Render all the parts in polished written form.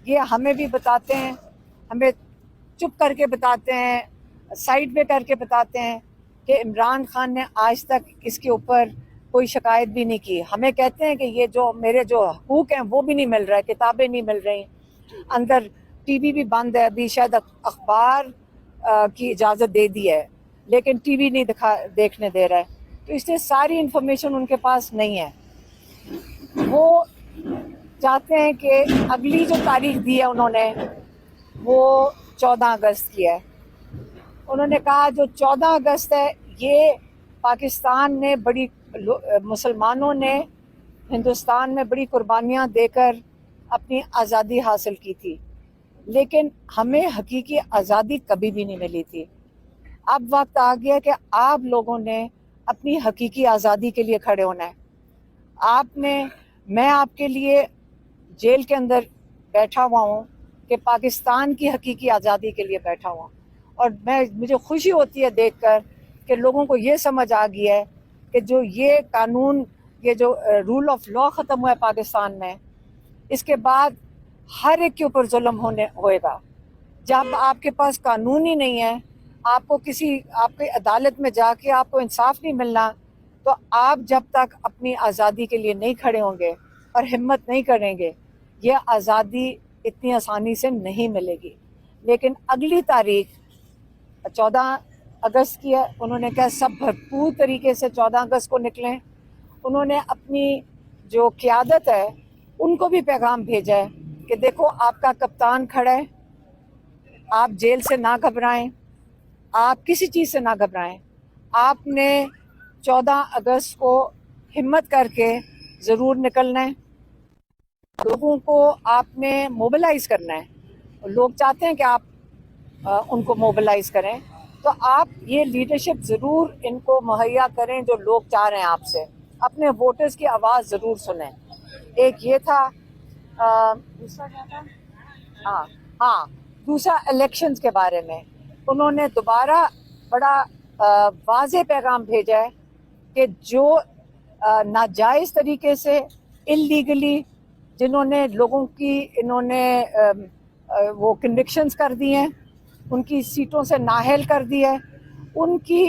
یہ ہمیں بھی بتاتے ہیں، ہمیں چپ کر کے بتاتے ہیں، سائڈ پہ کر کے بتاتے ہیں کہ عمران خان نے آج تک اس کے اوپر کوئی شکایت بھی نہیں کی. ہمیں کہتے ہیں کہ یہ جو میرے جو حقوق ہیں وہ بھی نہیں مل رہا ہے، کتابیں نہیں مل رہی، اندر ٹی وی بھی بند ہے، ابھی شاید اخبار کی اجازت دے دی ہے لیکن ٹی وی نہیں دیکھنے دے رہا ہے. تو اس سے ساری انفارمیشن ان کے پاس نہیں ہے. وہ چاہتے ہیں کہ اگلی جو تاریخ دی ہے انہوں نے وہ 14 اگست کی ہے. انہوں نے کہا جو 14 اگست ہے یہ پاکستان نے بڑی مسلمانوں نے ہندوستان میں بڑی قربانیاں دے کر اپنی آزادی حاصل کی تھی، لیکن ہمیں حقیقی آزادی کبھی بھی نہیں ملی تھی. اب وقت آ گیا کہ آپ لوگوں نے اپنی حقیقی آزادی کے لیے کھڑے ہونا ہے. میں آپ کے لیے جیل کے اندر بیٹھا ہوا ہوں کہ پاکستان کی حقیقی آزادی کے لیے بیٹھا ہوا ہوں، اور مجھے خوشی ہوتی ہے دیکھ کر کہ لوگوں کو یہ سمجھ آ گئی ہے کہ جو یہ قانون، یہ جو رول آف لا ختم ہوا ہے پاکستان میں، اس کے بعد ہر ایک کے اوپر ظلم ہوئے گا. جب آپ کے پاس قانون ہی نہیں ہے، آپ کی عدالت میں جا کے آپ کو انصاف نہیں ملنا، تو آپ جب تک اپنی آزادی کے لیے نہیں کھڑے ہوں گے اور ہمت نہیں کریں گے، یہ آزادی اتنی آسانی سے نہیں ملے گی. لیکن اگلی تاریخ 14 اگست کی ہے. انہوں نے کہا سب بھرپور طریقے سے 14 اگست کو نکلیں. انہوں نے اپنی جو قیادت ہے ان کو بھی پیغام بھیجا ہے کہ دیکھو آپ کا کپتان کھڑا ہے، آپ جیل سے نہ گھبرائیں، آپ کسی چیز سے نہ گھبرائیں. آپ نے 14 اگست کو ہمت کر کے ضرور نکلنا ہے. لوگوں کو آپ نے موبلائز کرنا ہے. لوگ چاہتے ہیں کہ آپ ان کو موبلائز کریں، تو آپ یہ لیڈرشپ ضرور ان کو مہیا کریں جو لوگ چاہ رہے ہیں آپ سے. اپنے ووٹرز کی آواز ضرور سنیں. ایک یہ تھا. دوسرا کیا تھا؟ ہاں دوسرا الیکشنز کے بارے میں انہوں نے دوبارہ بڑا واضح پیغام بھیجا ہے کہ جو ناجائز طریقے سے انلیگلی جنہوں نے لوگوں کی انہوں نے وہ کنوکشنز کر دی ہیں، ان کی سیٹوں سے نااہل کر دی ہے، ان کی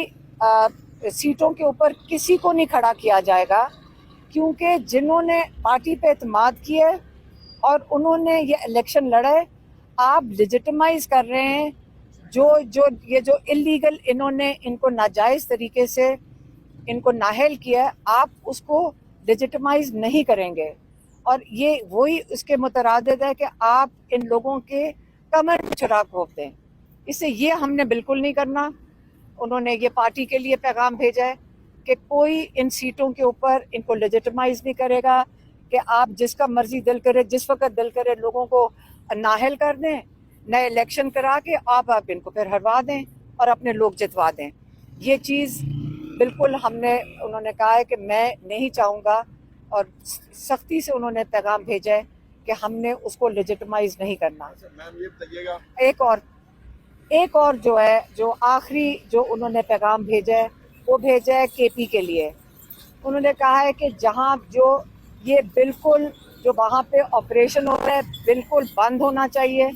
سیٹوں کے اوپر کسی کو نہیں کھڑا کیا جائے گا، کیونکہ جنہوں نے پارٹی پہ اعتماد کیا ہے اور انہوں نے یہ الیکشن لڑے، آپ لیجٹمائز کر رہے ہیں جو اللیگل انہوں نے ان کو ناجائز طریقے سے ان کو نااہل کیا ہے، آپ اس کو لیجٹمائز نہیں کریں گے. اور یہ وہی اس کے مترادف ہے کہ آپ ان لوگوں کے کمر میں چراغ گھونپ دیں. اس سے یہ ہم نے بالکل نہیں کرنا. انہوں نے یہ پارٹی کے لیے پیغام بھیجا ہے کہ کوئی ان سیٹوں کے اوپر ان کو لیجٹمائز نہیں کرے گا کہ آپ جس کا مرضی دل کرے، جس وقت دل کرے لوگوں کو نااہل کر دیں، نئے الیکشن کرا کے آپ ان کو پھر ہروا دیں اور اپنے لوگ جتوا دیں. یہ چیز بالکل انہوں نے کہا ہے کہ میں نہیں چاہوں گا، اور سختی سے انہوں نے پیغام بھیجا ہے کہ ہم نے اس کو لیجٹمائز نہیں کرنا. ایک اور جو ہے جو آخری جو انہوں نے پیغام بھیجا ہے وہ بھیجا ہے کے پی کے لیے. انہوں نے کہا ہے کہ جہاں جو یہ بالکل جو وہاں پہ آپریشن ہو رہا ہے بالکل بند ہونا چاہیے.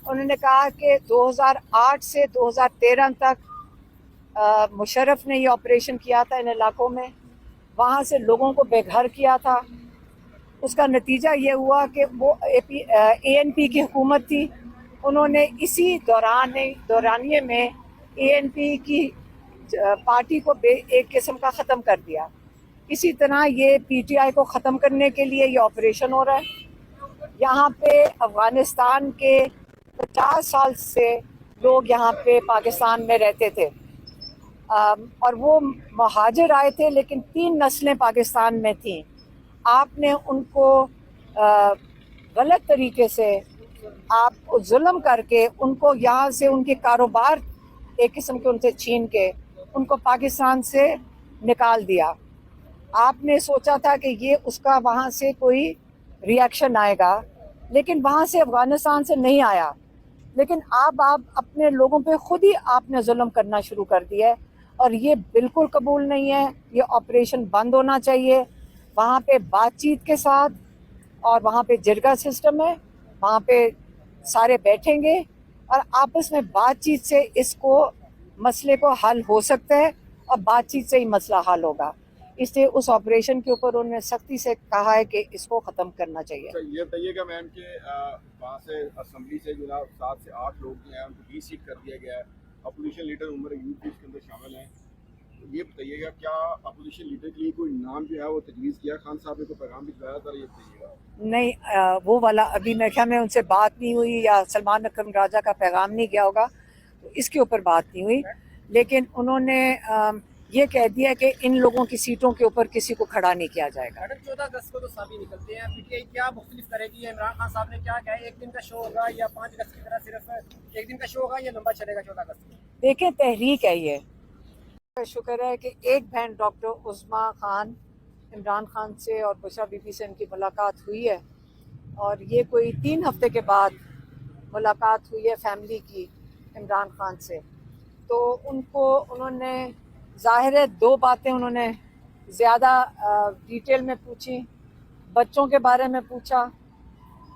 انہوں نے کہا کہ 2008 سے 2013 تک مشرف نے یہ آپریشن کیا تھا ان علاقوں میں، وہاں سے لوگوں کو بے گھر کیا تھا. اس کا نتیجہ یہ ہوا کہ وہ اے این پی کی حکومت تھی، انہوں نے اسی دورانیے میں اے این پی کی پارٹی کو ایک قسم کا ختم کر دیا. اسی طرح یہ پی ٹی آئی کو ختم کرنے کے لیے یہ آپریشن ہو رہا ہے. یہاں پہ افغانستان کے 50 سال سے لوگ یہاں پہ پاکستان میں رہتے تھے، اور وہ مہاجر آئے تھے لیکن 3 نسلیں پاکستان میں تھیں. آپ نے ان کو غلط طریقے سے آپ ظلم کر کے ان کو یہاں سے ان کے کاروبار ایک قسم کے ان سے چھین کے ان کو پاکستان سے نکال دیا. آپ نے سوچا تھا کہ یہ اس کا وہاں سے کوئی ریاکشن آئے گا، لیکن وہاں سے افغانستان سے نہیں آیا. لیکن آپ اپنے لوگوں پہ خود ہی آپ نے ظلم کرنا شروع کر دیا ہے، اور یہ بالکل قبول نہیں ہے. یہ آپریشن بند ہونا چاہیے. وہاں پہ بات چیت کے ساتھ، اور وہاں پہ جرگہ سسٹم ہے، वहाँ पे सारे बैठेंगे और आपस में बातचीत से इसको मसले को हल हो सकता है और बातचीत से ही मसला हल होगा। इसलिए उस ऑपरेशन के ऊपर उन्होंने सख्ती से कहा है कि इसको ख़त्म करना चाहिए। अच्छा, ये बताइएगा मैम कि वहाँ से असम्बली से जो 7 से 8 लोग जो हैं उनको डी-सीट कर दिया गया है। अपोजिशन लीडर उमर अयूब भी इसके अंदर शामिल हैं। तो ये बताइएगा क्या अपोजिशन लीडर के लिए कोई नाम जो है वो तजवीज़ किया? खान साहब ने कोई पैगाम भिजवाया था? ये बताइएगा। नहीं, वो वाला अभी मेरे ख्याल में उनसे बात नहीं हुई या सलमान अकरम राजा का पैगाम नहीं गया होगा, तो इसके ऊपर बात नहीं हुई। लेकिन उन्होंने ये कह दिया कि इन लोगों की सीटों के ऊपर किसी को खड़ा नहीं किया जाएगा। मैडम 14 अगस्त को तो सभी निकलते हैं, पीटीआई क्या मुख्तलिफ करेगी? इमरान खान साहब ने क्या कहा, एक दिन का शो होगा या 5 अगस्त की तरह सिर्फ एक दिन का शो होगा या लंबा चलेगा 14 अगस्त को? देखें, तहरीक है ये। शुक्र है कि एक बहन डॉक्टर उस्मा खान इमरान खान से और बुशरा बीबी से इनकी मुलाकात हुई है और ये कोई 3 हफ्ते के बाद मुलाकात हुई है फैमिली की इमरान खान से। तो उन्होंने ज़ाहिर है 2 बातें उन्होंने ज़्यादा डिटेल में पूछी, बच्चों के बारे में पूछा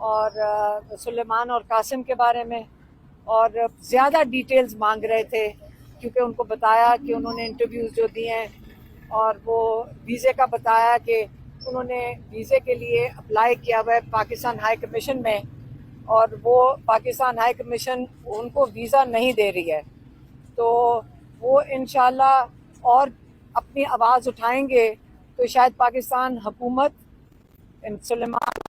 और सुलेमान और कासिम के बारे में, और ज़्यादा डिटेल्स मांग रहे थे क्योंकि उनको बताया कि उन्होंने इंटरव्यूज़ जो दिए हैं और वो वीज़े का बताया कि उन्होंने वीज़े के लिए अप्लाई किया हुआ है पाकिस्तान हाई कमीशन में और वो पाकिस्तान हाई कमीशन उनको वीज़ा नहीं दे रही है। तो वो इंशाल्लाह और अपनी आवाज़ उठाएंगे तो शायद पाकिस्तान हुकूमत सुलेमान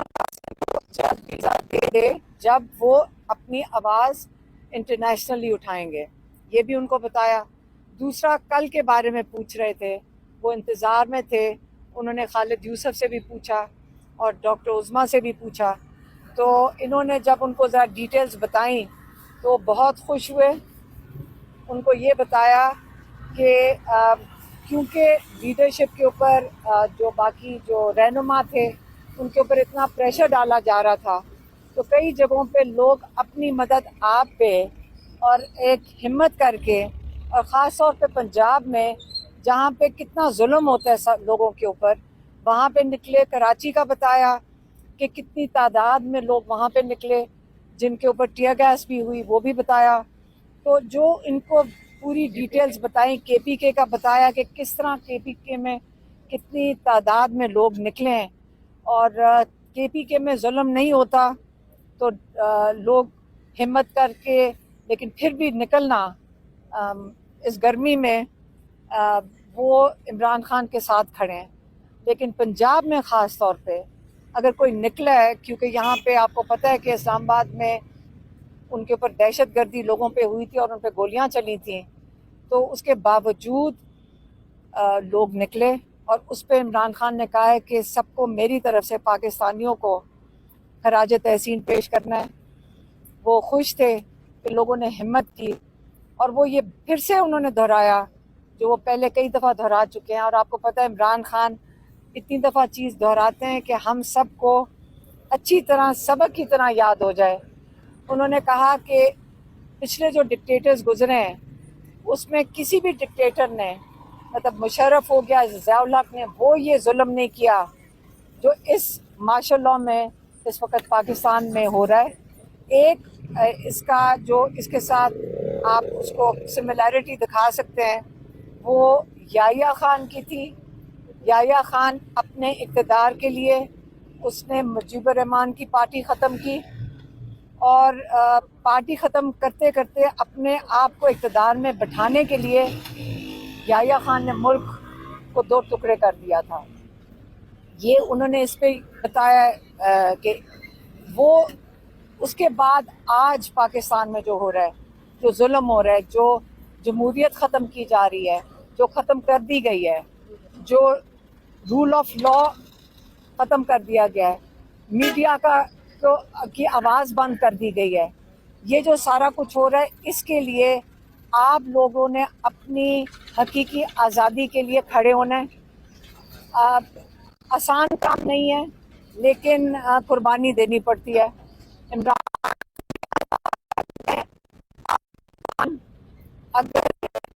को जब वीज़ा दे दे जब वो अपनी आवाज़ इंटरनेशनली उठाएंगे, ये भी उनको बताया। दूसरा, कल के बारे में पूछ रहे थे, वो इंतज़ार में थे, उन्होंने खालिद यूसुफ से भी पूछा और डॉक्टर उज़मा से भी पूछा। तो इन्होंने जब उनको ज़रा डिटेल्स बताई तो बहुत खुश हुए। उनको ये बताया कि क्योंकि लीडरशिप के ऊपर जो बाकी जो रहनुमा थे उनके ऊपर इतना प्रेशर डाला जा रहा था, तो कई जगहों पे लोग अपनी मदद आप पे और एक हिम्मत करके, और ख़ास तौर पे पंजाब में जहाँ पे कितना जुल्म होता है सब लोगों के ऊपर, वहाँ पे निकले। कराची का बताया कि कितनी तादाद में लोग वहाँ पे निकले जिनके ऊपर टीयर गैस भी हुई, वो भी बताया। तो जो इनको पूरी डिटेल्स बताई, केपीके का बताया कि किस तरह केपीके में कितनी तादाद में लोग निकले हैं और केपीके में जुल्म नहीं होता तो लोग हिम्मत करके, लेकिन फिर भी निकलना इस गर्मी में वो इमरान खान के साथ खड़े हैं। लेकिन पंजाब में ख़ास तौर पे अगर कोई निकला है, क्योंकि यहाँ पे आपको पता है कि इस्लामाबाद में उनके ऊपर दहशतगर्दी लोगों पे हुई थी और उन पे गोलियाँ चली थी, तो उसके बावजूद लोग निकले और उस पर इमरान खान ने कहा है कि सबको मेरी तरफ से पाकिस्तानियों को खराज तहसीन पेश करना है। वो खुश थे कि लोगों ने हिम्मत की और वो ये फिर से उन्होंने दोहराया जो वो पहले कई दफ़ा दोहरा चुके हैं। और आपको पता है इमरान खान इतनी दफ़ा चीज़ दोहराते हैं कि हम सबको अच्छी तरह सबक की तरह याद हो जाए। उन्होंने कहा कि पिछले जो डिक्टेटर्स गुजरे हैं उसमें किसी भी डिक्टेटर ने, मतलब मुशर्रफ हो गया, ज़ियाउल हक ने, वो ये जुल्म नहीं किया जो इस मार्शल लॉ में इस वक्त पाकिस्तान में हो रहा है। एक इसका जो इसके साथ आप उसको सिमिलैरिटी दिखा सकते हैं वो याहिया खान की थी। याहिया खान अपने इक़्तिदार के लिए उसने मुजीबुर रहमान की पार्टी ख़त्म की और पार्टी ख़त्म करते करते अपने आप को इक़्तिदार में बिठाने के लिए याहिया खान ने मुल्क को 2 टुकड़े कर दिया था। ये उन्होंने इस पे बताया कि वो उसके बाद आज पाकिस्तान में जो हो रहा है, जो जुल्म हो रहा है, जो जमहूरियत ख़त्म की जा रही है, जो ख़त्म कर दी गई है, जो रूल ऑफ लॉ ख़त्म कर दिया गया है, मीडिया की आवाज़ बंद कर दी गई है, ये जो सारा कुछ हो रहा है, इसके लिए आप लोगों ने अपनी हकीकी आज़ादी के लिए खड़े होना है। आसान काम नहीं है लेकिन कुर्बानी देनी पड़ती है। इमरान अगर